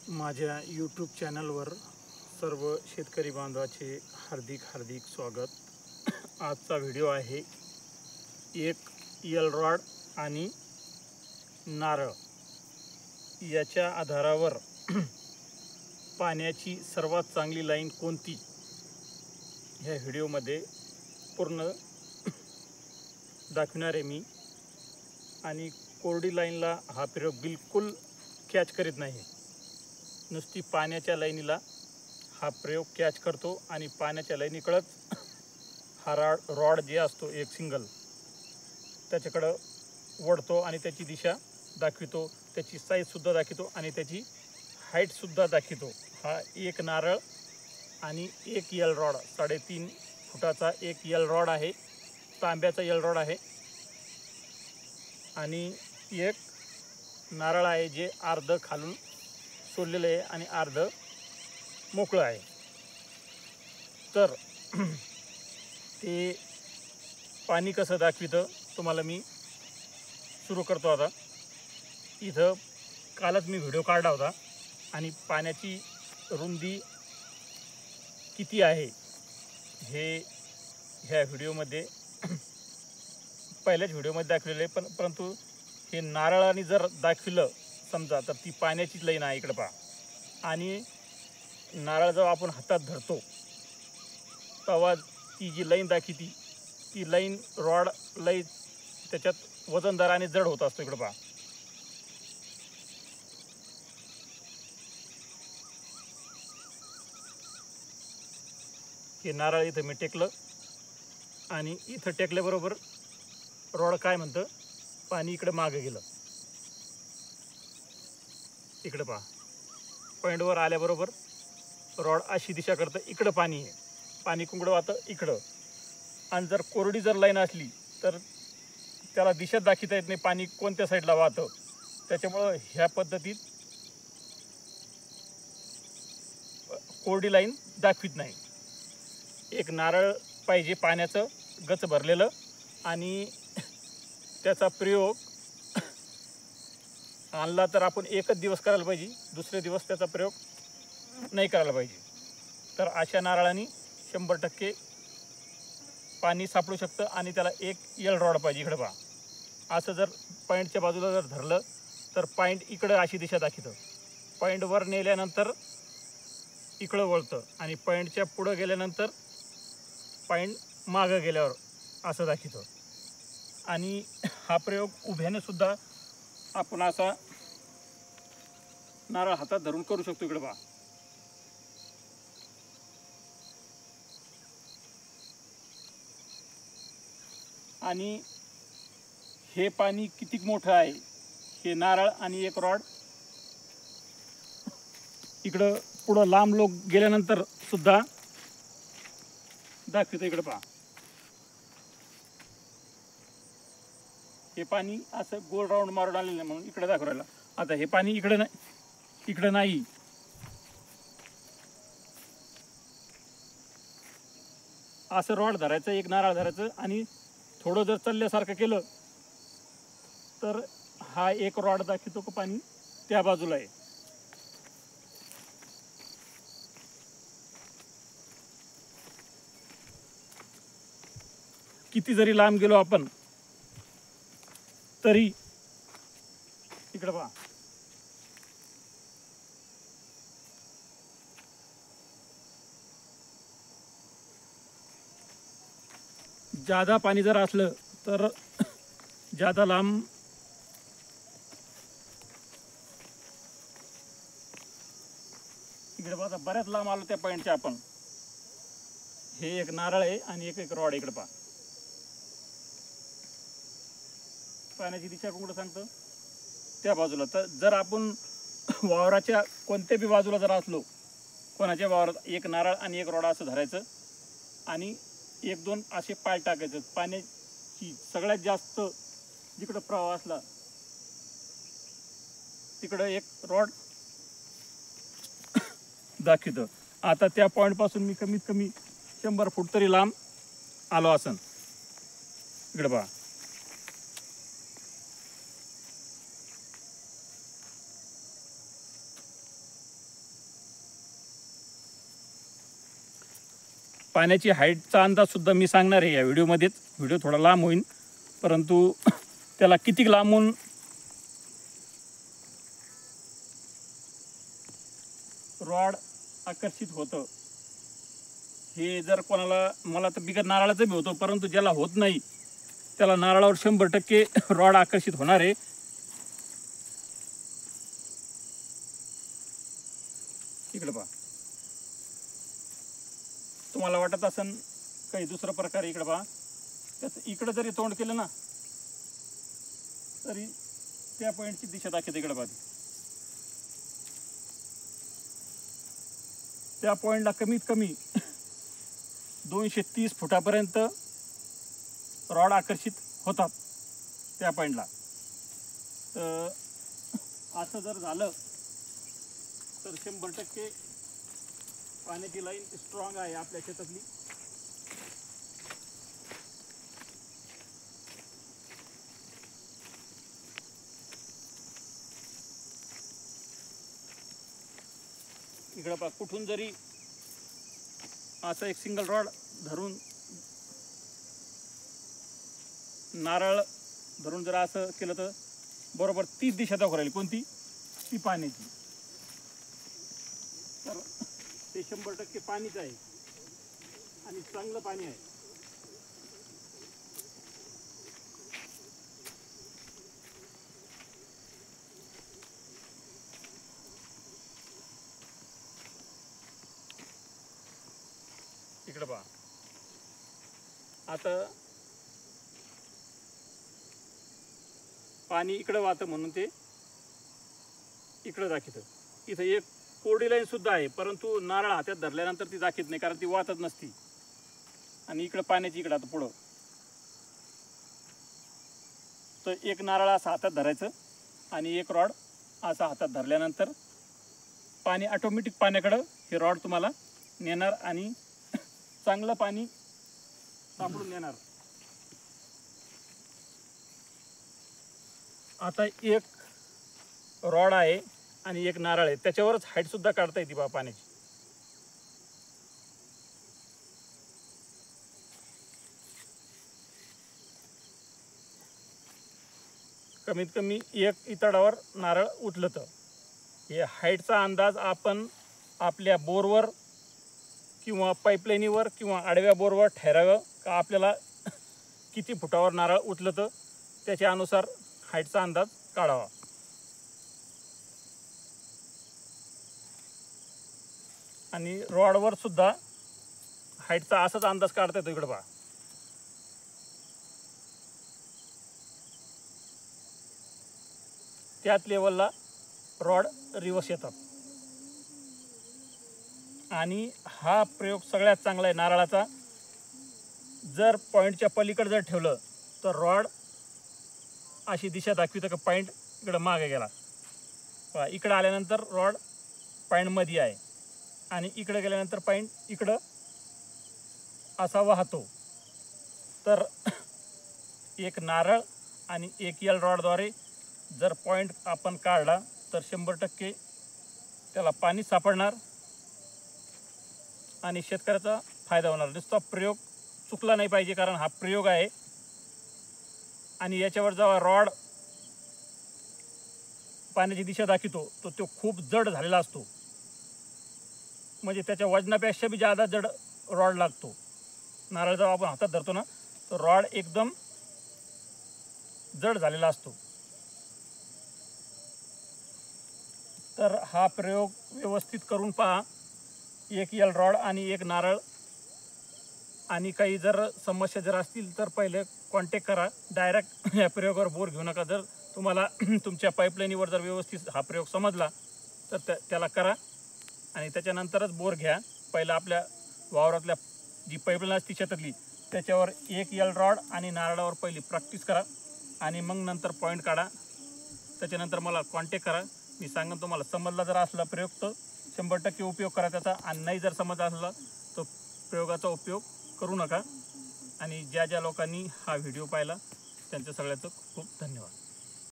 माझ्या यूट्यूब चॅनलवर सर्व शेतकरी बांधवाचे हार्दिक स्वागत। आजचा व्हिडिओ आहे एक यल रॉड आणि नारळ याच्या आधारावर पाण्याची सर्वात चांगली लाईन कोणती ह्या व्हिडिओमध्ये पूर्ण दाखवणार आहे मी। आणि कोरडी लाईनला हा प्रयोग बिलकुल कॅच करीत नाही, नुसती पाण्याच्या लाईनीला हा प्रयोग कॅच करतो आणि पाण्याच्या लाईनीकडेच हा रॉड जे असतो एक सिंगल त्याच्याकडं वळतो आणि त्याची दिशा दाखवितो, त्याची साईजसुद्धा दाखवितो आणि त्याची हाईटसुद्धा दाखवितो। हा एक नारळ आणि एक यल रॉड 3.5 फुटाचा एक यल रॉड आहे, तांब्याचा यल रॉड आहे। आणि एक नारळ आहे जे अर्ध खालून सोडलेलं आहे आणि अर्ध मोकळं आहे। तर ते पाणी कसं दाखवितं तुम्हाला मी सुरू करतो आता। इथं कालच मी व्हिडिओ काढला होता आणि पाण्याची रुंदी किती आहे हे ह्या व्हिडिओमध्ये पहिल्याच व्हिडिओमध्ये दाखवलेलं आहे, परंतु हे नारळाने जर दाखविलं समजा तर ती पाण्याचीच लाईन आहे इकडं पहा। आणि नारळ जेव्हा आपण हातात धरतो तेव्हा ती जी लाईन दाखवती ती लाईन रॉड लाईन त्याच्यात वजनदार आणि जड होत असतो। इकडं पहा, हे नारळ इथं मी टेकलं आणि इथं टेकल्याबरोबर रॉड काय म्हणतं, पाणी इकडे मागे गेलं। इकडे पहा, पॉईंटवर आल्याबरोबर रॉड अशी दिशा करतं, इकडं पाणी आहे, पाणी कुंकडं वाहतं इकडं। आणि जर कोरडी जर लाईन असली तर त्याला दिशा दाखवता येत नाही पाणी कोणत्या साईडला वाहतं, त्याच्यामुळं ह्या पद्धतीत कोरडी लाईन दाखवित नाही। एक नारळ पाहिजे पाण्याचं गच भरलेलं, आणि त्याचा प्रयोग आणला तर आपण एकच दिवस करायला पाहिजे, दुसरे दिवस त्याचा प्रयोग नाही करायला पाहिजे। तर अशा नारळाने 100% पाणी सापडू शकतं आणि त्याला एक यल रॉड पाहिजे। इकडं पहा, असं जर पॉईंटच्या बाजूला जर धरलं तर पॉईंट इकडं अशी दिशा दाखवतं, पॉईंटवर नेल्यानंतर इकडं वळतं आणि पॉईंटच्या पुढं गेल्यानंतर पॉईंट मागं गेल्यावर असं दाखवतं। आणि हा प्रयोग उभ्याने सुद्धा आपण असा नारळ हातात धरून करू शकतो। इकडे पहा, आणि हे पाणी किती मोठं आहे हे नारळ आणि एक रॉड इकडं पुढं लांब लोक गेल्यानंतर सुद्धा दाखवतो। इकडे पहा, हे पाणी असं गोल राऊंड मारून आलेलं आहे म्हणून इकडे दाखवायला। आता हे पाणी इकडे नाही, असं रॉड धरायचं, एक नारळ धरायचं आणि थोडं जर चालल्यासारखं केलं तर हा एक रॉड दाखवतो का पाणी त्या बाजूला आहे। किती जरी लांब गेलो आपण तरी इकडे पहा, जादा पाणी जर असलं तर जादा लांब इकडे बघा, बऱ्याच लांब आलो त्या पॉईंटच्या आपण। हे एक नारळ आहे आणि एक रॉड इकडे पहा, पाण्याची दिशा कुठं सांगतं त्या बाजूला। तर जर आपण वावराच्या कोणत्या बी बाजूला जर असलो, कोणाच्या वावरात एक नारळ आणि एक रॉड असं धरायचं आणि 1-2 असे पाय टाकायचं। पाण्याची सगळ्यात जास्त जिकडं प्रवाह असला तिकडं एक रॉड दाखवतं। आता त्या पॉईंटपासून मी कमीत कमी 100 फूट तरी लांब आलो असन। इकडे पहा, पाण्याची हाईटचा अंदाजसुद्धा मी सांगणार आहे या व्हिडिओमध्येच. व्हिडिओ थोडा लांब होईल, परंतु त्याला किती लांबून रॉड आकर्षित होतं हे जर कोणाला, मला तर बिगर नारळाचं बी होतं, परंतु ज्याला होत नाही त्याला नारळावर 100% रॉड आकर्षित होणार आहे. इकडे पहा, तुम्हाला वाटत असेल काही दुसरा प्रकार. इकडे पहा, त्याचं इकडे जरी तोंड केलं ना तरी त्या पॉईंटची दिशा दाखवते. इकडे पहा, त्या पॉईंटला कमीत कमी 230 फुटापर्यंत रॉड आकर्षित होतात त्या पॉईंटला. तर असं जर झालं तर 100% पाण्याची लाईन स्ट्रॉंग आहे आपल्या शेतातली. इकडं पहा, कुठून जरी असं एक सिंगल रॉड धरून नारळ धरून जर असं केलं तर बरोबर 30 दिशा दाखवून राहील. कोणती? ती पाण्याची. तर ते 100% पाणीच आहे आणि चांगलं पाणी आहे. इकडे पहा, आता पाणी इकडं वाहतं म्हणून ते इकडं दाखवतं. इथं एक कोरडी लाईन सुद्धा आहे, परंतु नारळ हातात धरल्यानंतर ती दाखवत नाही, कारण ती वाहतच नसती. आणि इकडं पाण्याची इकडं आता पुढं तर एक नारळ असं हातात धरायचं आणि एक रॉड असा हातात धरल्यानंतर पाणी ऑटोमॅटिक पाण्याकडं हे रॉड तुम्हाला नेणार आणि चांगलं पाणी सापडून देणार. आता एक रॉड आहे आणि एक नारळ आहे, त्याच्यावरच हाईट सुद्धा काढता येते बा पाण्याची. कमीत कमी एक इतडावर नारळ उठलं तर हे हाईटचा अंदाज आपण आपल्या बोरवर किंवा पाईपलाईनीवर किंवा आडव्या बोरवर ठरवावं का आपल्याला किती फुटावर नारळ उठलं तर त्याच्या अनुसार हाईटचा अंदाज काढावा. आणि रॉडवर सुद्धा हाईटचा असाच अंदाज काढता येतो. इकडे पहा, त्याच लेवलला रॉड रिवर्स येतात. आणि हा प्रयोग सगळ्यात चांगला आहे नारळाचा. जर पॉईंटच्या पलीकडे जर ठेवलं तर रॉड अशी दिशा दाखवितं का पॉईंट इकडं मागे गेला. इकडं आल्यानंतर रॉड पॉईंटमध्ये आहे आणि इकडे गेल्यानंतर पॉईंट इकडं असा वाहतो. तर एक नारळ आणि एक यल रॉडद्वारे जर पॉईंट आपण काढला तर 100% त्याला पाणी सापडणार आणि शेतकऱ्याचा फायदा होणार. नुसता प्रयोग चुकला नाही पाहिजे, कारण हा प्रयोग आहे. आणि याच्यावर जेव्हा रॉड पाण्याची दिशा दाखवतो तो तो खूप जड झालेला असतो, म्हणजे त्याच्या वजनापेक्षा बी जादा जड रॉड लागतो. नारळ जेव्हा आपण हातात धरतो ना तो रॉड एकदम जड झालेला असतो. तर हा प्रयोग व्यवस्थित करून पहा. एक यल रॉड आणि एक नारळ. आणि काही जर समस्या जर असतील तर पहिले कॉन्टॅक्ट करा. डायरेक्ट या प्रयोगावर बोर घेऊ नका. जर तुम्हाला तुमच्या पाईपलाईनीवर जर व्यवस्थित हा प्रयोग समजला तर त्याला करा आणि त्याच्यानंतरच बोर घ्या. पहिलं आपल्या वावरातल्या जी पाईपलाईन असते शेतातली त्याच्यावर एक यल रॉड आणि नारळावर पहिली प्रॅक्टिस करा आणि मग नंतर पॉईंट काढा. त्याच्यानंतर मला कॉन्टॅक्ट करा. मी सांगेन तुम्हाला. समजला जर असला प्रयोग तर 100% उपयोग करा त्याचा, आणि नाही जर समजला असला तर प्रयोगाचा उपयोग करू नका. आणि ज्या ज्या लोकांनी हा व्हिडिओ पाहिला त्यांचं सगळ्याचं खूप धन्यवाद.